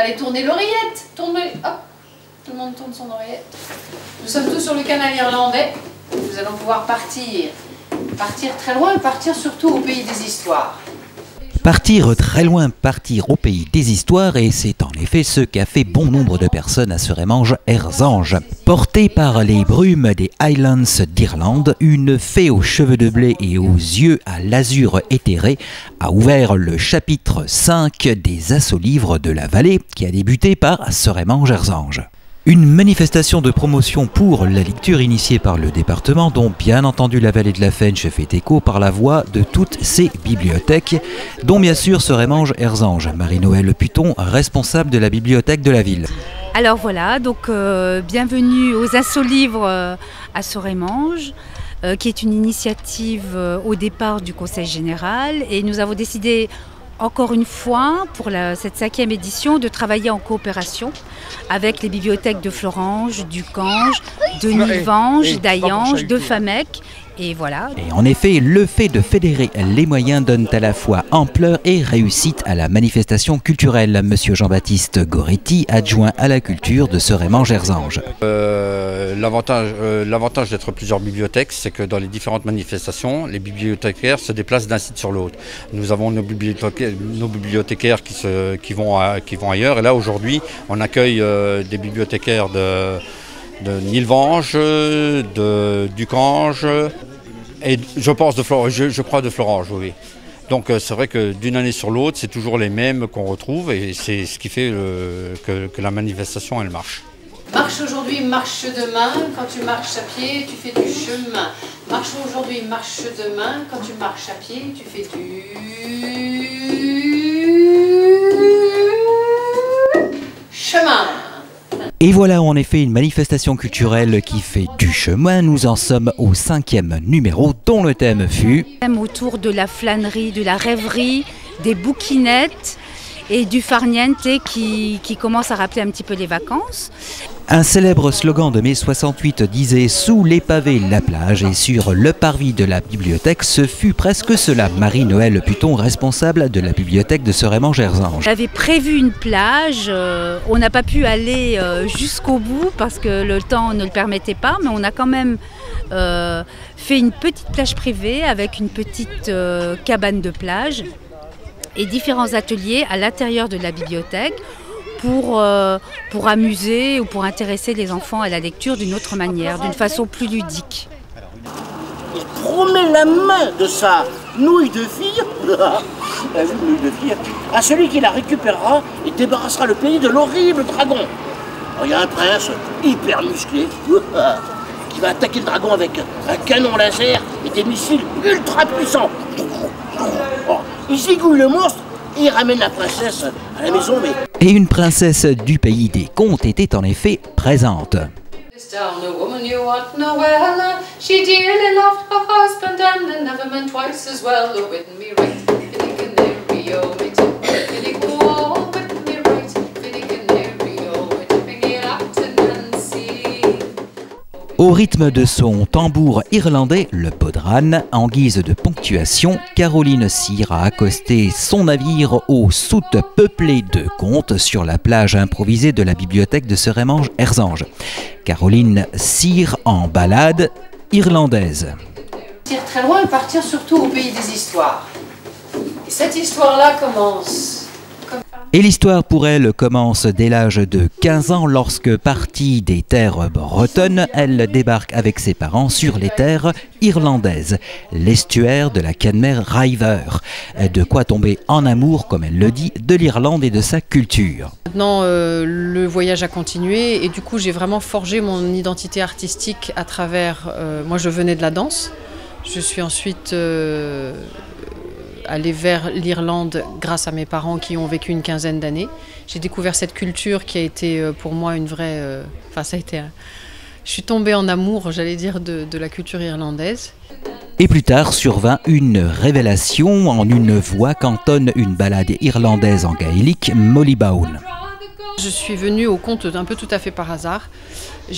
aller tourner l'oreillette. Hop, tout le monde tourne son oreillette. Nous sommes tous sur le canal irlandais. Nous allons pouvoir partir très loin, partir surtout au pays des histoires. Partir très loin, partir au pays des histoires, et c'est en effet ce qu'a fait bon nombre de personnes à Seremange-Erzange. Portée par les brumes des Highlands d'Irlande, une fée aux cheveux de blé et aux yeux à l'azur éthéré a ouvert le chapitre 5 des assauts-livres de la vallée qui a débuté par Seremange-Erzange. Une manifestation de promotion pour la lecture initiée par le département, dont bien entendu la vallée de la Fensch fait écho par la voix de toutes ses bibliothèques, dont bien sûr Seremange-Erzange. Marie-Noëlle Puton, responsable de la bibliothèque de la ville. Alors voilà, donc bienvenue aux Assauts-livres à Seremange, qui est une initiative au départ du Conseil général, et nous avons décidé encore une fois, pour cette 5e édition, de travailler en coopération avec les bibliothèques de Florange, du Cange, de Nilvange, d'Ayange, de Famec. Et voilà. Et en effet, le fait de fédérer les moyens donne à la fois ampleur et réussite à la manifestation culturelle. Monsieur Jean-Baptiste Goretti, adjoint à la culture de Seremange-Erzange. L'avantage d'être plusieurs bibliothèques, c'est que dans les différentes manifestations, les bibliothécaires se déplacent d'un site sur l'autre. Nous avons nos bibliothécaires qui vont ailleurs. Et là, aujourd'hui, on accueille des bibliothécaires de Nilvange, du Cange et je pense je crois de Florange, oui. Donc c'est vrai que d'une année sur l'autre, c'est toujours les mêmes qu'on retrouve et c'est ce qui fait que la manifestation elle marche. Marche aujourd'hui, marche demain. Quand tu marches à pied, tu fais du chemin. Marche aujourd'hui, marche demain. Quand tu marches à pied, tu fais du chemin. Et voilà en effet une manifestation culturelle qui fait du chemin. Nous en sommes au 5e numéro dont le thème fut autour de la flânerie, de la rêverie, des bouquinettes et du farniente qui commence à rappeler un petit peu les vacances. Un célèbre slogan de mai 68 disait « Sous les pavés, la plage » et sur le parvis de la bibliothèque, ce fut presque cela. Marie-Noëlle Puton, responsable de la bibliothèque de Seremange-Erzange. J'avais prévu une plage, on n'a pas pu aller jusqu'au bout parce que le temps ne le permettait pas, mais on a quand même fait une petite plage privée avec une petite cabane de plage et différents ateliers à l'intérieur de la bibliothèque pour amuser ou pour intéresser les enfants à la lecture d'une autre manière, d'une façon plus ludique. Il promet la main de sa nouille de fille, à celui qui la récupérera et débarrassera le pays de l'horrible dragon. Alors, il y a un prince hyper musclé qui va attaquer le dragon avec un canon laser et des missiles ultra puissants. Il zigouille le monstre et il ramène la princesse à la maison. Et une princesse du pays des contes était en effet présente. Au rythme de son tambour irlandais, le bodhran, en guise de ponctuation, Caroline Cyr a accosté son navire aux soutes peuplées de contes sur la plage improvisée de la bibliothèque de Seremange-Erzange. Caroline Cyr en balade irlandaise. Partir très loin, partir surtout au pays des histoires. Et cette histoire-là commence. Et l'histoire pour elle commence dès l'âge de 15 ans lorsque, partie des terres bretonnes, elle débarque avec ses parents sur les terres irlandaises, l'estuaire de la Kenmare River. De quoi tomber en amour, comme elle le dit, de l'Irlande et de sa culture. Maintenant, le voyage a continué et du coup, j'ai vraiment forgé mon identité artistique à travers... moi, je venais de la danse. Je suis ensuite... aller vers l'Irlande grâce à mes parents qui ont vécu une quinzaine d'années. J'ai découvert cette culture qui a été pour moi une vraie... je suis tombée en amour, j'allais dire, de la culture irlandaise. Et plus tard survint une révélation en une voix qu'entonne une ballade irlandaise en gaélique, Molly Bawn. Je suis venue au conte un peu tout à fait par hasard. Ce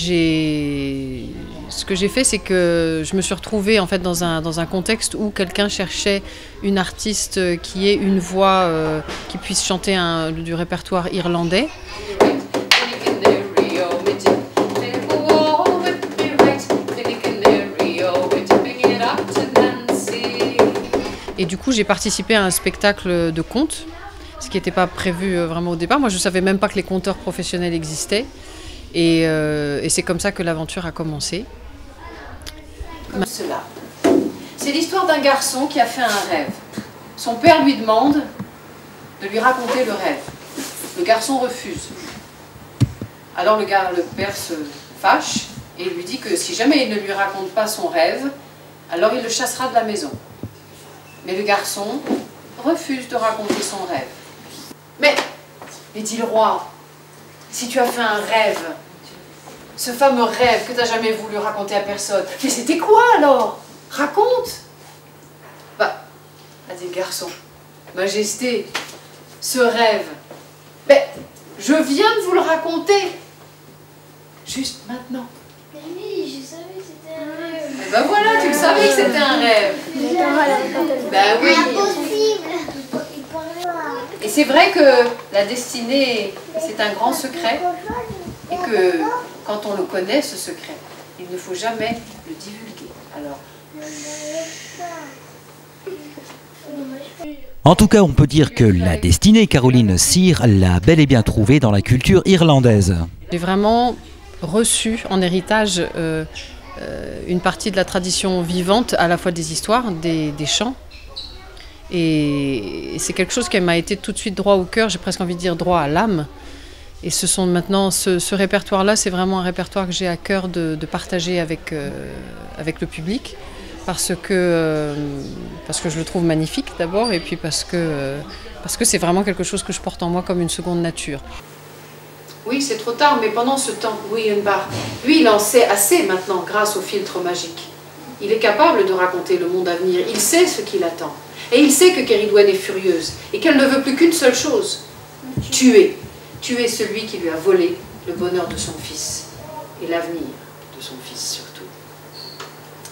que j'ai fait, c'est que je me suis retrouvée en fait dans un contexte où quelqu'un cherchait une artiste qui ait une voix qui puisse chanter du répertoire irlandais. Et du coup, j'ai participé à un spectacle de contes, ce qui n'était pas prévu vraiment au départ. Moi, je ne savais même pas que les conteurs professionnels existaient. Et c'est comme ça que l'aventure a commencé. Comme cela. C'est l'histoire d'un garçon qui a fait un rêve. Son père lui demande de lui raconter le rêve. Le garçon refuse. Alors le père se fâche et lui dit que si jamais il ne lui raconte pas son rêve, alors il le chassera de la maison. Mais le garçon refuse de raconter son rêve. Mais dit le roi, si tu as fait un rêve, ce fameux rêve que tu n'as jamais voulu raconter à personne, mais c'était quoi alors? Raconte! Bah, a dit le garçon, Majesté, ce rêve, mais je viens de vous le raconter, juste maintenant. Mais oui, je savais que c'était un rêve. Et ben voilà, tu le savais que c'était un rêve. Ben oui. Impossible. Et c'est vrai que la destinée, c'est un grand secret, et que quand on le connaît, ce secret, il ne faut jamais le divulguer. Alors. En tout cas, on peut dire que la destinée Caroline Cyr l'a bel et bien trouvée dans la culture irlandaise. J'ai vraiment reçu en héritage une partie de la tradition vivante, à la fois des histoires, des chants. Et c'est quelque chose qui m'a été tout de suite droit au cœur, j'ai presque envie de dire droit à l'âme. Et ce sont maintenant, ce répertoire-là, c'est vraiment un répertoire que j'ai à cœur de partager avec le public. Parce que je le trouve magnifique d'abord, et puis parce que c'est vraiment quelque chose que je porte en moi comme une seconde nature. Oui, c'est trop tard, mais pendant ce temps, Gwyonbar, lui, il en sait assez maintenant grâce au filtre magique. Il est capable de raconter le monde à venir, il sait ce qu'il attend. Et il sait que Cerridwen est furieuse, et qu'elle ne veut plus qu'une seule chose, tuer. Tuer celui qui lui a volé le bonheur de son fils, et l'avenir de son fils surtout.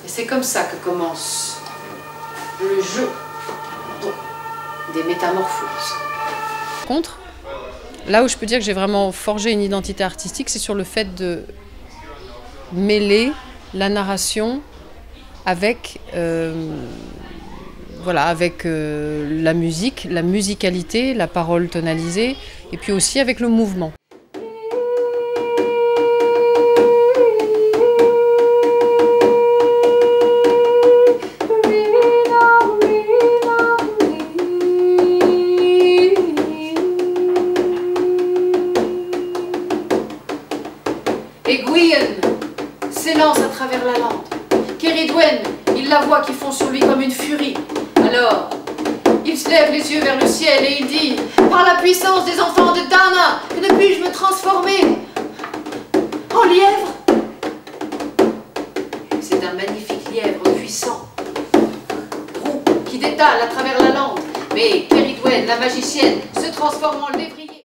Et c'est comme ça que commence le jeu des métamorphoses. Par contre, là où je peux dire que j'ai vraiment forgé une identité artistique, c'est sur le fait de mêler la narration avec, la musique, la musicalité, la parole tonalisée, et puis aussi avec le mouvement. Et Gwyon s'élance à travers la lande. Cerridwen, il la voit qui fond sur lui comme une furie. Alors, il se lève les yeux vers le ciel et il dit « Par la puissance des enfants de Dana, que ne puis-je me transformer en lièvre ?» C'est un magnifique lièvre puissant, roux, qui détale à travers la lande. Mais Cerridwen, la magicienne, se transforme en lévrier.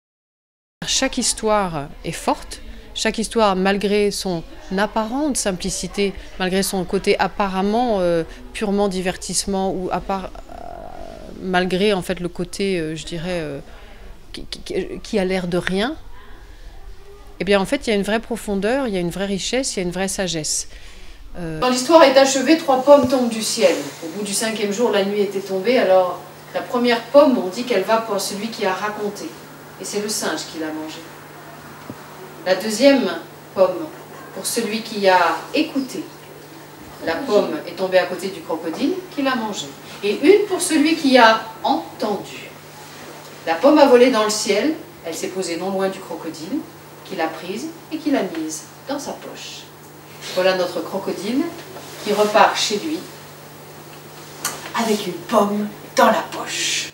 Chaque histoire est forte. Chaque histoire, malgré son apparente simplicité, malgré son côté apparemment purement divertissement, ou malgré en fait le côté, je dirais, qui a l'air de rien, eh bien en fait il y a une vraie profondeur, il y a une vraie richesse, il y a une vraie sagesse. Quand l'histoire est achevée, 3 pommes tombent du ciel. Au bout du 5e jour, la nuit était tombée, alors la première pomme, on dit qu'elle va pour celui qui a raconté. Et c'est le singe qui l'a mangée. La deuxième pomme, pour celui qui a écouté. La pomme est tombée à côté du crocodile qui l'a mangée. Et une pour celui qui a entendu. La pomme a volé dans le ciel, elle s'est posée non loin du crocodile, qui l'a prise et qui l'a mise dans sa poche. Voilà notre crocodile qui repart chez lui avec une pomme dans la poche.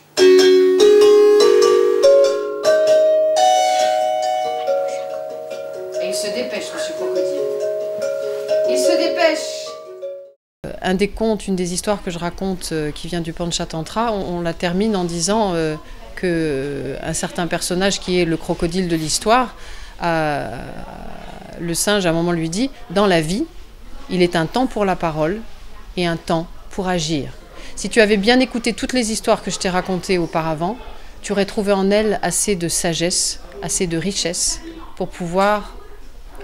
Et il se dépêche, monsieur crocodile. Il se dépêche. Un des contes, une des histoires que je raconte qui vient du Panchatantra, on la termine en disant qu'un certain personnage qui est le crocodile de l'histoire, le singe à un moment lui dit « Dans la vie, il est un temps pour la parole et un temps pour agir. Si tu avais bien écouté toutes les histoires que je t'ai racontées auparavant, tu aurais trouvé en elles assez de sagesse, assez de richesse pour pouvoir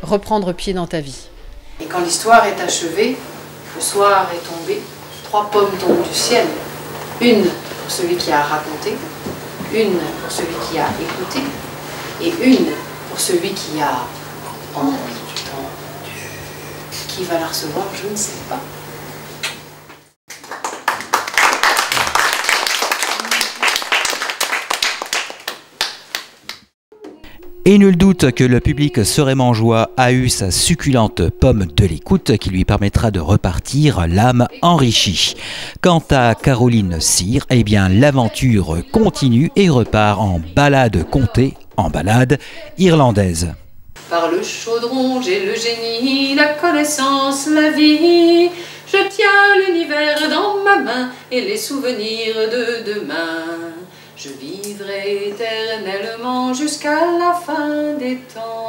reprendre pied dans ta vie. » Et quand l'histoire est achevée, le soir est tombé, 3 pommes tombent du ciel. Une pour celui qui a raconté, une pour celui qui a écouté, et une pour celui qui a entendu. Qui va la recevoir, je ne sais pas. Et nul doute que le public Serémangeois a eu sa succulente pomme de l'écoute qui lui permettra de repartir l'âme enrichie. Quant à Caroline Cyr, eh bien l'aventure continue et repart en balade contée, en balade irlandaise. Par le chaudron, j'ai le génie, la connaissance, la vie. Je tiens l'univers dans ma main et les souvenirs de demain. Je vivrai éternellement jusqu'à la fin des temps.